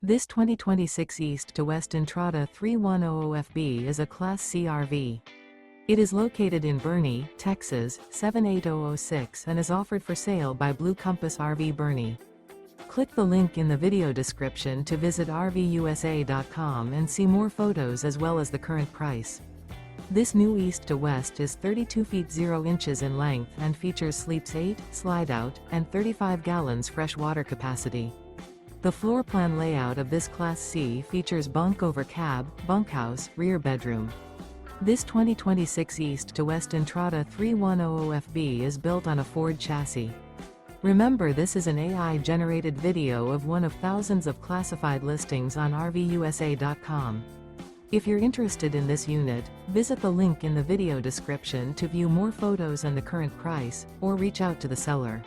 This 2026 East to West Entrada 3100FB is a Class C RV. It is located in Boerne, Texas, 78006 and is offered for sale by Blue Compass RV Boerne. Click the link in the video description to visit RVUSA.com and see more photos as well as the current price. This new East to West is 32 feet 0 inches in length and features sleeps 8, slide-out, and 35 gallons fresh water capacity. The floor plan layout of this Class C features bunk over cab, bunkhouse, rear bedroom. This 2026 East to West Entrada 3100FB is built on a Ford chassis. Remember, this is an AI-generated video of one of thousands of classified listings on RVUSA.com. If you're interested in this unit, visit the link in the video description to view more photos and the current price, or reach out to the seller.